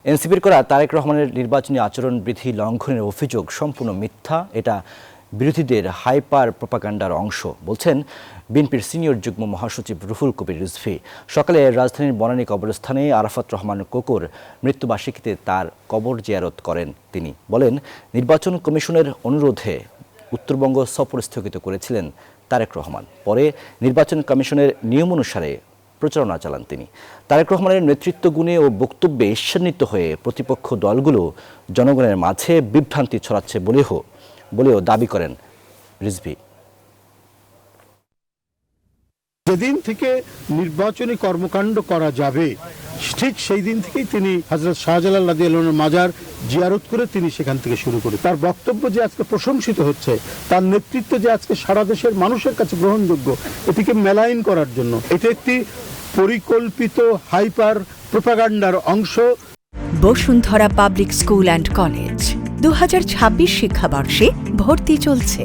এনসিপির করা তারেক রহমানের নির্বাচনী আচরণ বিধি লঙ্ঘনের অভিযোগ সম্পূর্ণ মিথ্যা। এটা বিরোধীদের হাইপার প্রোপাগান্ডার অংশ, বলছেন বিএনপির সিনিয়র যুগ্ম মহাসচিব রুহুল কবির রিজভী। সকালে রাজধানীর বনানী কবরস্থানে আরাফাত রহমান কোকোর মৃত্যুবার্ষিকীতে তার কবর জিয়ারত করেন তিনি। বলেন, নির্বাচন কমিশনের অনুরোধে উত্তরবঙ্গ সফর স্থগিত করেছিলেন তারেক রহমান। পরে নির্বাচন কমিশনের নিয়ম অনুসারে প্রচারণা চালান তিনি। তারেক রহমানের নেতৃত্ব গুণে ও বক্তব্যে ঈর্ষান্বিত হয়ে প্রতিপক্ষ দলগুলো জনগণের মাঝে বিভ্রান্তি ছড়াচ্ছে বলেও দাবি করেন রিজভী। যেদিন থেকে নির্বাচনী কর্মকাণ্ড করা যাবে ঠিক সেই দিন থেকেই তিনি হযরত শাহজালাল রাদিয়াল্লাহু আনহুর মাজার জিয়ারত করে তিনি সেখান থেকে শুরু করে তার বক্তব্য যে আজকে প্রশংসিত হচ্ছে, তার নেতৃত্ব যে আজকে সারা দেশের মানুষের কাছে গ্রহণযোগ্য, এটিকে মেলাইন করার জন্য এটা একটি পরিকল্পিত হাইপার প্রোপাগান্ডার অংশ। Bashundhara public school and college 2026 শিক্ষাবর্ষে ভর্তি চলছে।